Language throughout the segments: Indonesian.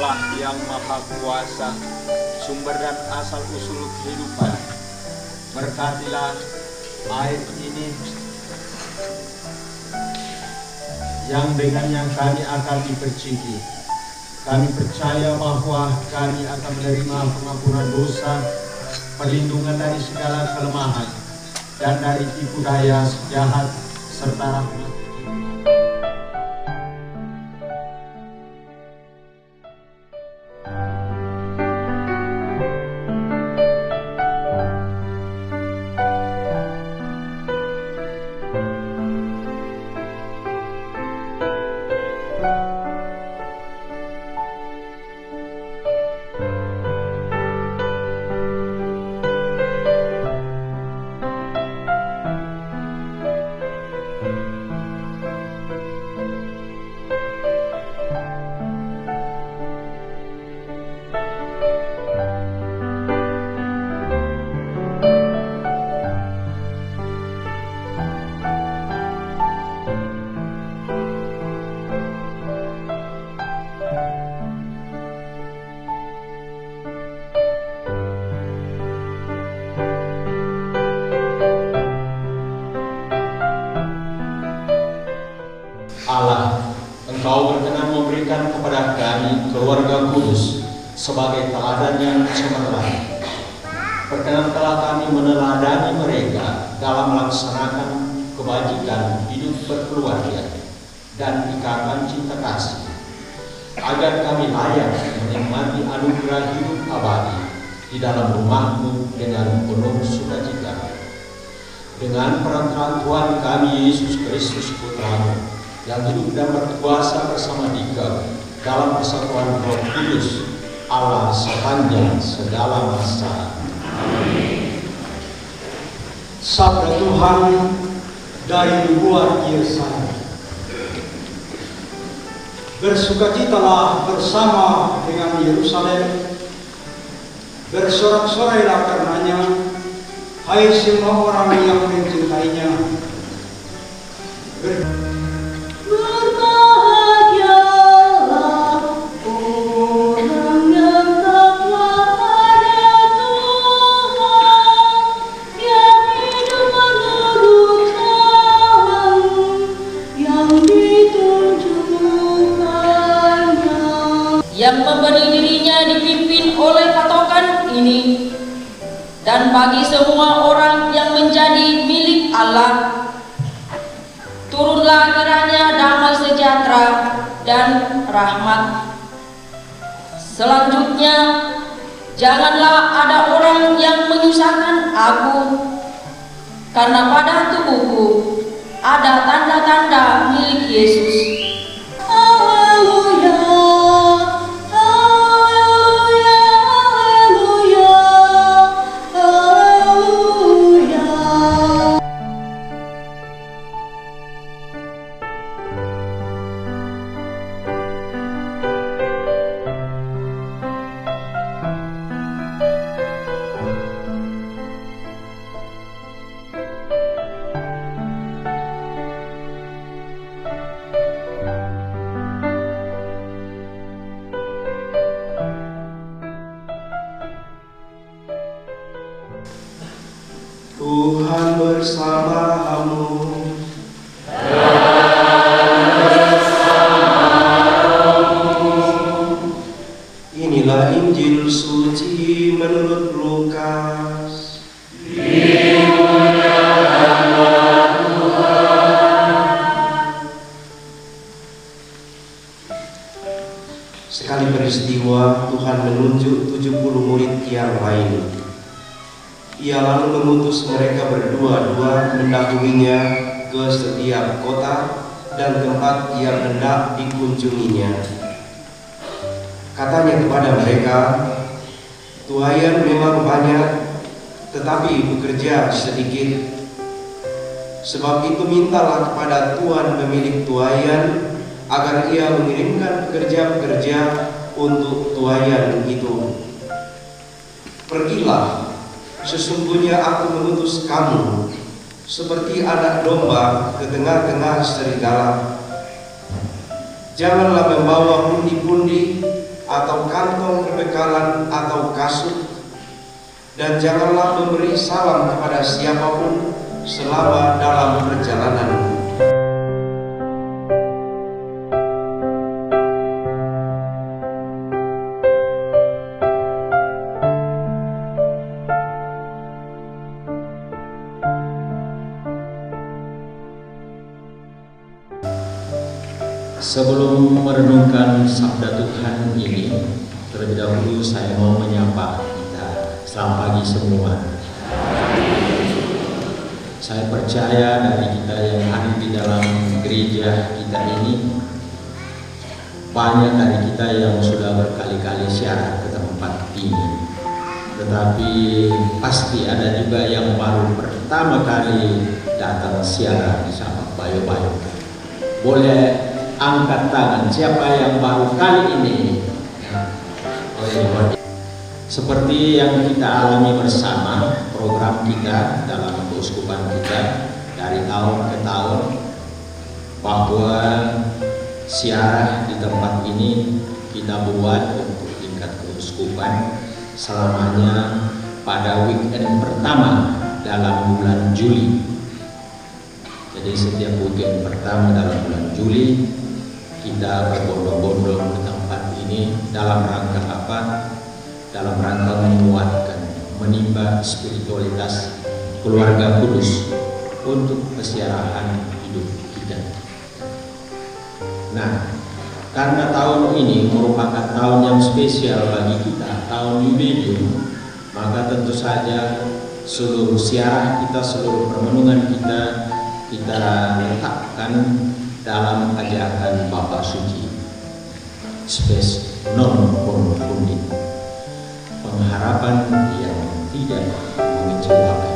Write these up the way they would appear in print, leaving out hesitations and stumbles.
Allah yang Maha Kuasa, sumber dan asal usul kehidupan. Berkatilah air ini yang dengannya kami akan diperciki. Kami percaya bahwa kami akan menerima pengampunan dosa, perlindungan dari segala kelemahan, dan dari tipu daya jahat serta rahmat. Allah, Engkau berkenan memberikan kepada kami keluarga kudus sebagai teladan yang cemerlang. Perkenankanlah kami meneladani mereka dalam melaksanakan kebajikan hidup berkeluarga dan ikatan cinta kasih, agar kami layak menikmati anugerah hidup abadi di dalam rumah-Mu dengan penuh sukacita. Dengan perantaraan Tuhan kami Yesus Kristus Putra-Mu, yang hidup dan berkuasa bersama Dikau dalam persatuan Roh Kudus, Allah sepanjang segala masa. Amin. Sabda Tuhan dari luar Yesaya. Bersukacitalah bersama dengan Yerusalem, bersorak-sorailah karenanya, hai semua orang yang mencintainya. Yang memberi dirinya dipimpin oleh patokan ini, dan bagi semua orang yang menjadi milik Allah, turunlah kiranya damai sejahtera dan rahmat. Selanjutnya, janganlah ada orang yang menyusahkan aku, karena pada tubuhku ada tanda-tanda milik Yesus. Haleluya. Tuhan bersamamu. Inilah Injil suci menurut Lukas. Dimuliakanlah Tuhan. Sekali peristiwa, Tuhan menunjuk 70 murid yang lain. Ia lalu mengutus mereka berdua-dua mendahulunya ke setiap kota dan tempat yang hendak dikunjunginya. Katanya kepada mereka, tuaian memang banyak, tetapi pekerja sedikit. Sebab itu mintalah kepada Tuhan pemilik tuaian agar ia mengirimkan pekerja-pekerja untuk tuaian itu. Pergilah, sesungguhnya aku mengutus kamu seperti anak domba ke tengah-tengah serigala. Janganlah membawa pundi-pundi atau kantong perbekalan atau kasut, dan janganlah memberi salam kepada siapapun selama dalam perjalanan. Sebelum merenungkan sabda Tuhan ini, terlebih dahulu saya mau menyapa kita. Selamat pagi semua. Saya percaya dari kita yang hadir di dalam gereja kita ini, banyak dari kita yang sudah berkali-kali siaran ke tempat ini. Tetapi pasti ada juga yang baru pertama kali datang siaran di sama Bayo-Bayo. Boleh angkat tangan siapa yang baru kali ini. Seperti yang kita alami bersama program kita dalam keuskupan kita dari tahun ke tahun, bahwa siarah di tempat ini kita buat untuk tingkat keuskupan selamanya pada weekend pertama dalam bulan Juli. Jadi setiap weekend pertama dalam bulan Juli kita berbondong-bondong ke tempat ini dalam rangka apa? Dalam rangka menguatkan, menimba spiritualitas keluarga kudus untuk kesiarahan hidup kita. Nah, karena tahun ini merupakan tahun yang spesial bagi kita, tahun jubileum, maka tentu saja seluruh siarah kita, seluruh permenungan kita letakkan dalam ajakan Bapa Suci, spes non confundit, pengharapan yang tidak mengecewakan.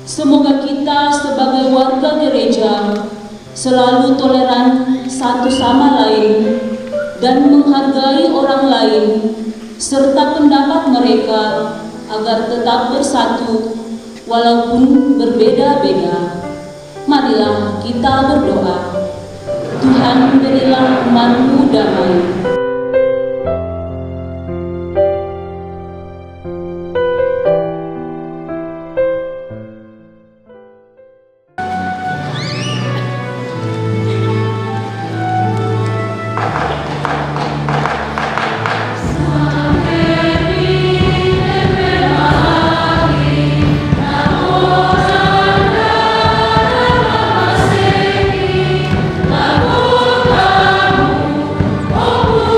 Semoga kita sebagai warga gereja selalu toleran satu sama lain dan menghargai orang lain serta pendapat mereka agar tetap bersatu walaupun berbeda-beda. Marilah kita berdoa. Tuhan, berilah umat-Mu damai. Lagu kamu, oh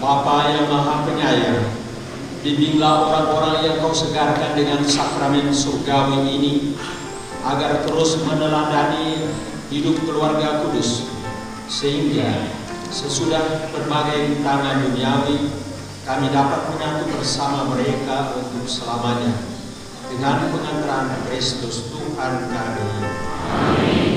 Bapa yang Maha Penyayang, bimbinglah orang-orang yang Kau segarkan dengan sakramen surgawi ini, agar terus meneladani hidup keluarga kudus, sehingga sesudah berbagai rintangan duniawi, kami dapat menyatu bersama mereka untuk selamanya, dengan pengantaran Kristus Tuhan kami. Amin.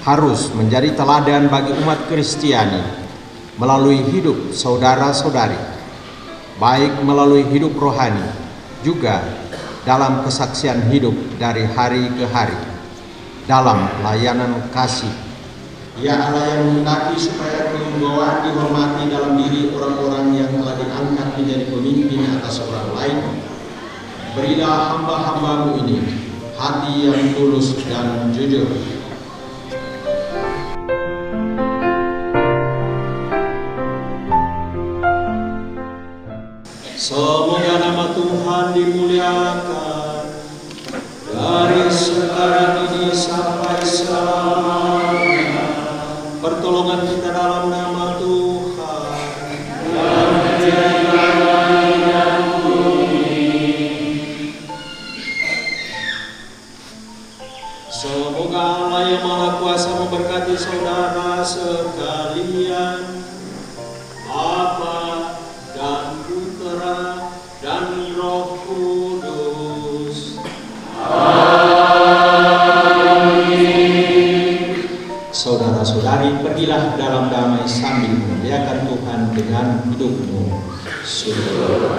Harus menjadi teladan bagi umat Kristiani melalui hidup saudara-saudari, baik melalui hidup rohani, juga dalam kesaksian hidup dari hari ke hari, dalam layanan kasih. Ya Allah yang menghendaki supaya kewibawaan dihormati dalam diri orang-orang yang telah diangkat menjadi pemimpin atas orang lain, berilah hamba-hambamu ini hati yang tulus dan jujur. Semoga nama Tuhan dimuliakan dari sekarang ini sampai selamanya. Pertolongan kita dalam nama Tuhan yang menjadikan langit dan bumi. Semoga Allah yang Maha Kuasa memberkati saudara sekalian, Bapa dan Putra dan Roh Kudus. Amin. Saudara-saudari, pergilah dalam damai sambil memuliakan Tuhan dengan hidupmu. Syukur.